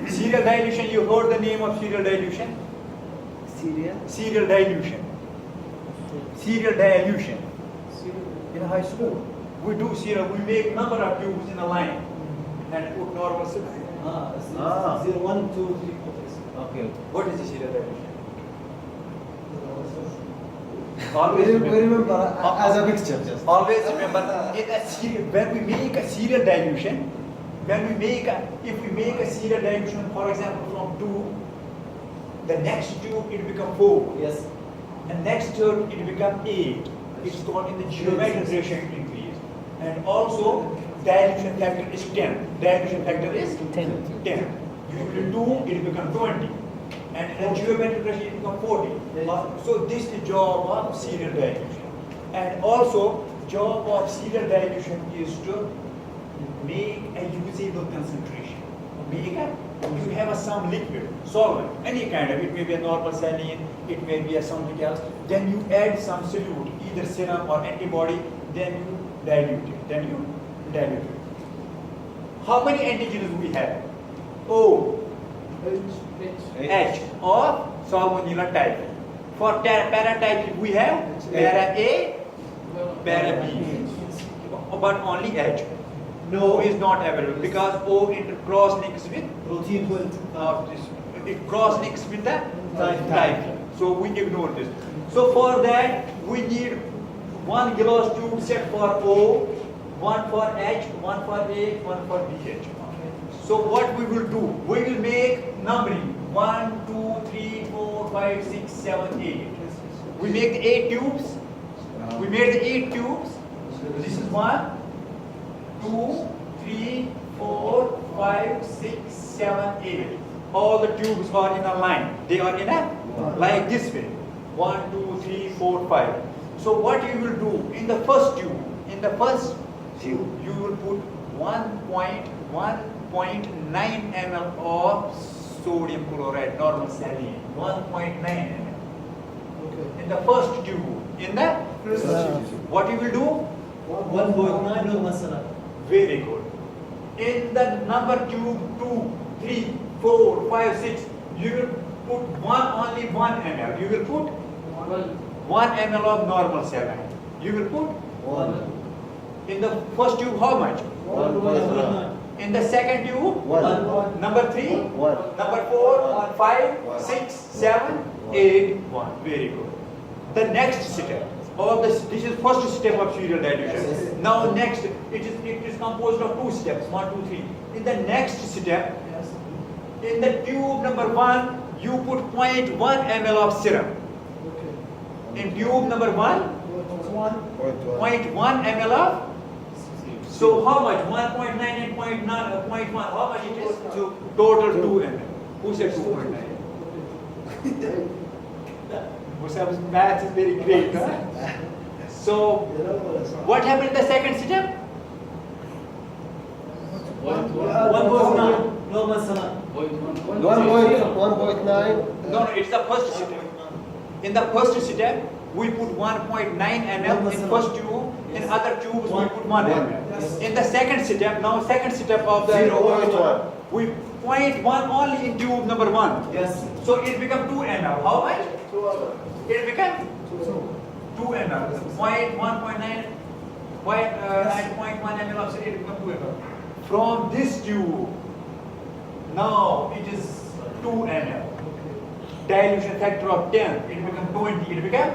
Serial dilution, you heard the name of serial dilution? Serial dilution. Serial dilution. In high school, we do serial, we make number of tubes in a line and put normal silicon. 0, 1, 2, 3, 4. Okay. What is the serial dilution? We remember as a mixture. Just. Always remember, when we make a serial dilution, if we make a serial dilution, for example, from 2, the next tube it become 4. Yes. And next tube it become 8. It's called in the geometric ratio it increase. And also dilution factor is 10. Dilution factor is 10. Usually 2 it become 20. And in the geometric ratio it become 40. So this is the job of serial dilution. And also job of serial dilution is to make a usable concentration. You have some liquid, solvent, any kind of, it may be a normal saline, it may be something else, then you add some solute, either serum or antibody, then you dilute it. How many antigens we have? O, H or salmonella type. For paratype we have para A, para B, but only H. No is not available because O cross links with Protein will. it cross links with the type. So we ignore this. So for that we need 1 glass tube set for O, 1 for H, 1 for A, 1 for BH. So what we will do? We will make numbering 1, 2, 3, 4, 5, 6, 7, 8. We make the 8 tubes. We made the 8 tubes. This is 1. 2, 3, 4, 5, 6, 7, 8. All the tubes are in a line. They are in a like this way. 1, 2, 3, 4, 5. So what you will do in the first tube? You will put 1.9 ml of sodium chloride, normal saline. 1.9 ml. Okay. In the first tube. In the what you will do? 1.9 normal saline. Very good. In the number tube 2, 3, 4, 5, 6, you will put only 1 ml. You will put 1 ml of normal saline. You will put 1. in the first tube how much? 1. In the second tube? 1. Number 3? 1. Number 4, 5, 6, 7, 8, 1. Very good. The next step. This is first step of serial dilution. Yes. Now next, it is composed of 2 steps, 1, 2, 3. In the next step, in the tube number 1, you put 0.1 ml of serum. Okay. In tube number 1, 0.1 ml of. So how much? 1.9 and 0.1. How much it is? Total 2 ml. Who said 2.9? Musab's math is very great, huh? So, what happened in the second step? 1.9 normal saline. 1.9. No, it's the first step. In the first step, we put 1.9 ml in first tube. In other tubes, we put 1 ml. In the second step, of the 0.1. we 0.1 only in tube number 1. Yes. So it become 2 ml. How much? It become 2 ml. 0.1.9 ml of it become 2 ml. From this tube, now it is 2 ml. Dilution factor of 10, it become 20. It become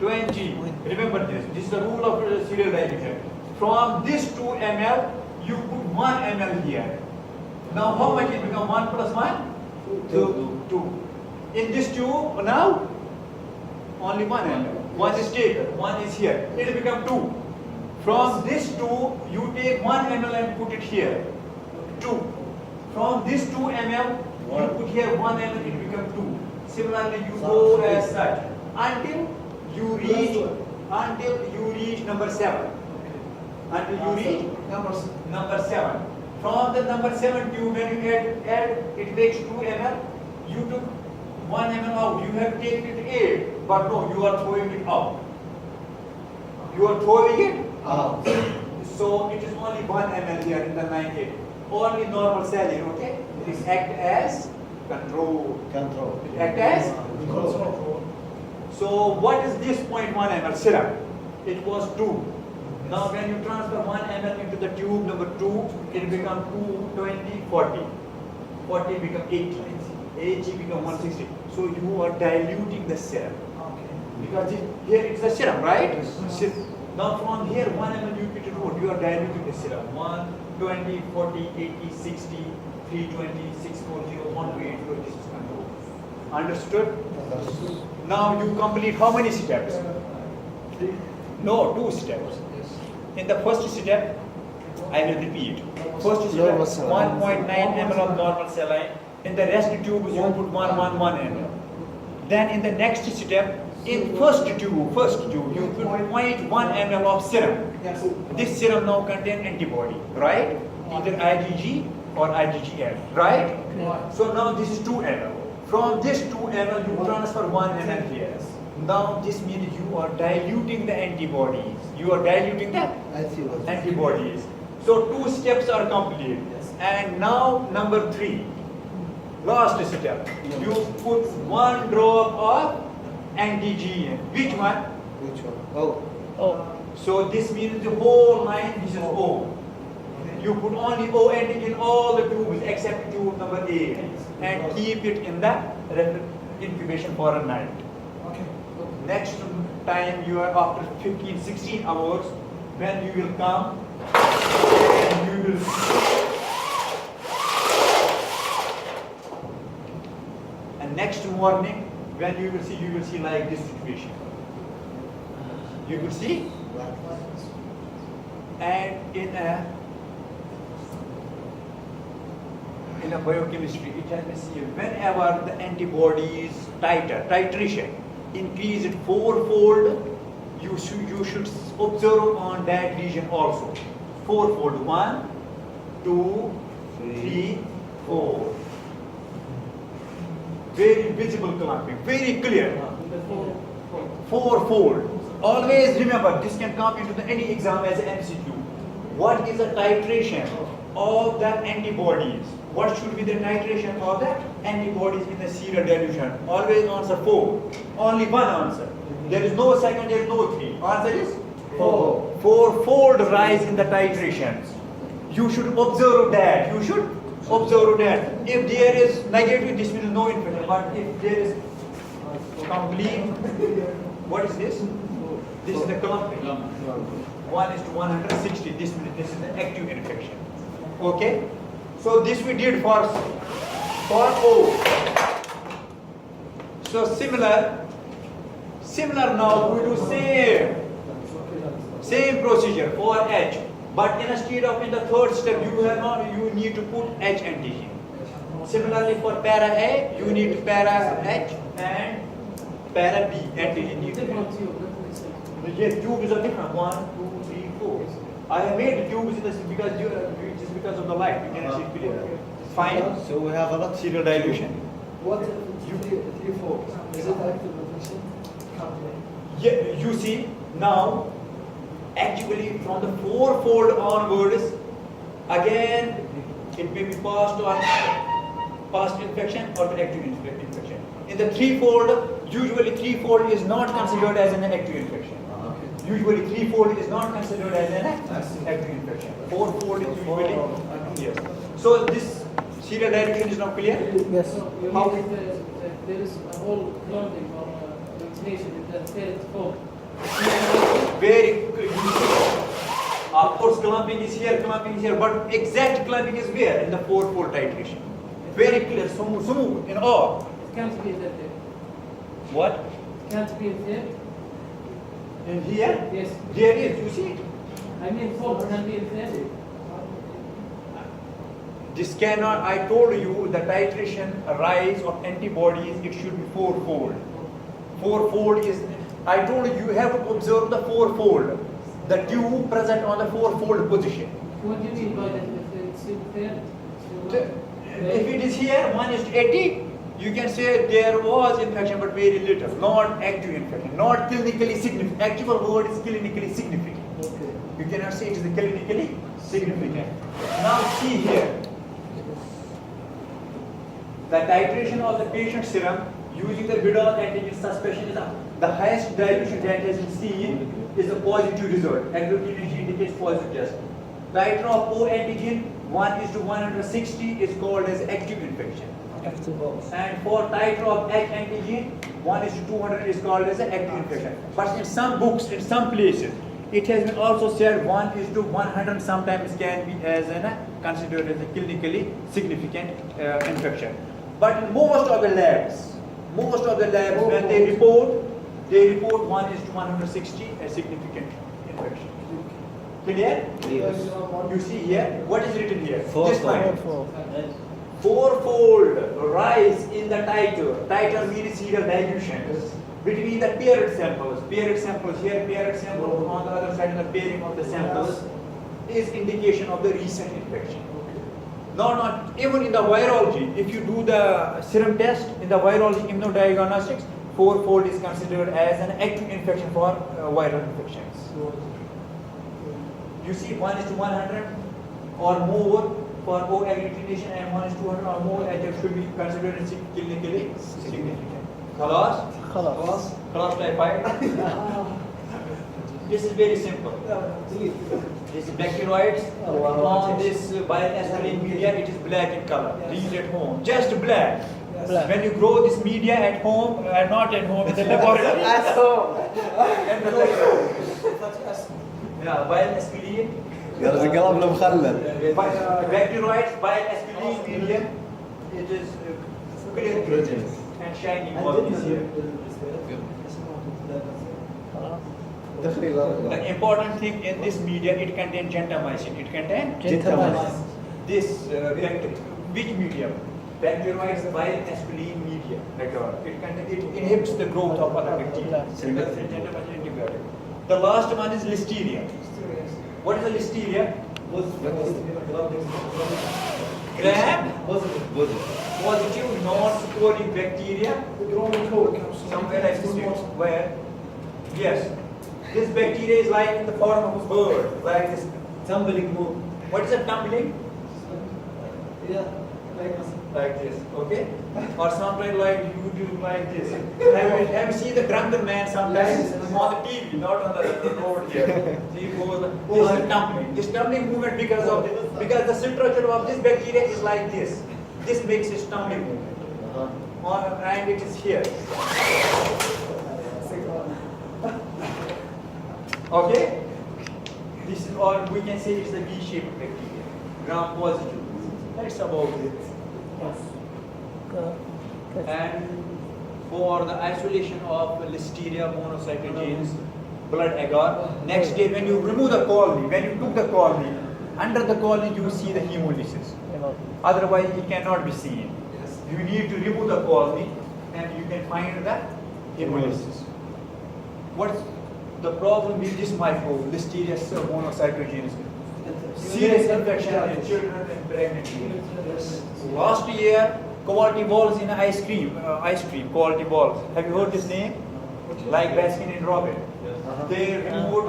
20. Remember this. This is the rule of serial dilution. From this 2 ml, you put 1 ml here. Now how much it become? 1 plus 1? 2. In this tube, now only 1 ml. 1 is taken, 1 is here. It will become 2. From this tube, you take 1 ml and put it here. 2. From this 2 ml, you put here 1 ml, it become 2. Similarly, you go as such until you reach number 7. Until you reach number 7. From the number 7 tube, when you add it makes 2 ml. You took 1 ml out. You have taken it 8, but no, you are throwing it out. You are throwing it out. So it is only 1 ml here in the 9, 8. only normal saline, okay? It act as control. It act as control. So what is this 0.1 ml serum? It was 2. Now when you transfer 1 ml into the tube number 2, it becomes 2, 20, 40. 40 become 80. 80 become 160. So you are diluting the serum. Because here it's a serum, right? Now from here 1 ml you put it out, you are diluting the serum. 1, 20, 40, 80, 60, 320, 640, 180, this is control. Understood? Now you complete how many steps? No, 2 steps. In the first step, I will repeat. First step, 1.9 ml of normal saline. In the rest tube, you put 1 ml. Then in the next step, in first tube, you put 0.1 ml of serum. This serum now contains antibody, right? Either IgG or IgGN, right? So now this is 2 ml. From this 2 ml, you transfer 1 ml here. Now this means you are diluting the antibodies. You are diluting the antibodies. So 2 steps are complete. And now number 3, last step. You put 1 drop of antigen. Which one? O. So this means the whole line, this is O. You put only O antigen all the tubes except tube number 8 and keep it in the incubation for a night. Next time you are after 15-16 hours, when you will come and you will and next morning when you will see like this situation. You will see, and in a biochemistry, it has been seen whenever the antibodies titration increase it 4-fold, you should observe on that region also. 4-fold. 1, 2, 3, 4. Very visible clumping, very clear. 4-fold. Always remember, this can come into any exam as an MCQ. What is the titration of the antibodies? What should be the titration of the antibodies in the serial dilution? Always answer 4. Only one answer. There is no second, there is no 3. Answer is 4. 4-fold rise in the titrations. You should observe that. You should observe that. If there is negative, this means no infection. But if there is complete, what is this? This is the clumping. 1:160. This means this is the active infection. Okay? So this we did for O. So similar now we do same procedure for H, but instead of in the third step you need to put H antigen. Similarly for para A you need para H and para B antigen. Yes, tubes are different. 1, 2, 3, 4. I have made the tubes in this just because of the light. You cannot see clearly. Fine. So we have a lot Serial dilution. What you 3-4? Is it active infection? Yeah, you see now, actually from the 4-fold onwards, again it may be past infection or the active infection. In the 3-fold, usually 3-fold is not considered as an active infection. Usually 3-fold is not considered as an active infection. 4-fold is usually yes. So this serial dilution is now clear? Yes. So you How? mean there is a whole clumping or vaccination in the third form? Very of course clumping is here, but exact clumping is where? In the 4-fold titration. Very clear, smooth in all. It can't be in that. What? It can't be in there. In here? Yes. There is, you see? I mean, form can be in there. This cannot, I told you the titration rise of antibodies, it should be 4-fold. 4-fold is, I told you, you have to observe the 4-fold. The tube present on the 4-fold position. What do you mean by that? If it's in there? If it is here, 1:80, you can say there was infection but very little, not active infection, not clinically significant. Actual word is clinically significant. Okay. You cannot say it is clinically significant. Now see here. The titration of the patient serum using the bidon antigen suspension is the highest dilution that has been seen is a positive result. Agglutinating indicates positive test. Titer of O antigen 1:160 is called as active infection. And for titer of H antigen 1:200 is called as an active infection. But in some books, in some places, it has been also said 1:100 sometimes can be as considered as a clinically significant infection. But in most of the labs when they report 1:160 a significant infection. Clear? Yes. You see here, what is written here? Four. This line. Fourfold rise in the titer. Titer means serial dilution between the paired samples. Paired samples here, paired sample on the other side, the pairing of the samples is indication of the recent infection. Not even in the virology. If you do the serum test in the virology immunodiagnostics, fourfold is considered as an active infection for viral infections. You see 1:100 or more for O agglutination and 1:200 or more, and it should be considered as clinically significant. Khalas typhoid. This is very simple. This is bacteroids on this bioaspirine media. It is black in color. Read at home, just black. When you grow this media at home, not at home, in the laboratory. At home. Yeah, bioaspirine. القلب المخلل. Bacteroids, bioaspirine media. It is clear and shiny. The important thing in this media, it contains gentamicin. This which medium? Bacteroids, bioaspirine media. It inhibits the growth of other bacteria. Gentamicin antibiotic. The last one is listeria. What is a listeria? Gram positive non-sporing bacteria. Somewhere like this. Where? Yes. This bacteria is like in the form of a bird, like this. Tumbling move. What is a tumbling? Yeah, like this. Like this, okay? Or sometimes like you do like this. Have you seen the drunken man sometimes on the TV, not on the road here? He goes, this is tumbling. This tumbling movement because the structure of this bacteria is like this. This makes it tumbling movement. And it is here. Okay? This is, or we can say it's the V-shaped bacteria. Gram positive. That's about it. And for the isolation of Listeria monocytogenes, blood agar, next day when you remove the colony, when you took the colony, under the colony you see the hemolysis. Otherwise it cannot be seen. You need to remove the colony and you can find the hemolysis. What's the problem with this microbe, Listeria monocytogenes? Serious infection in children and pregnant women. Last year, quality balls in ice cream, quality balls. Have you heard this name? Like Baskin and Robbins. They removed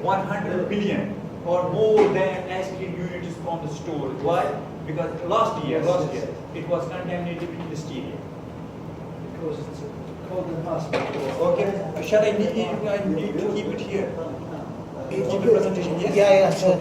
100 billion or more than ice cream units from the store. Why? Because last year, it was contaminated with Listeria. Because it's cold and hospital. Okay, shall I need to keep it here? Keep the presentation here? Yeah, sure.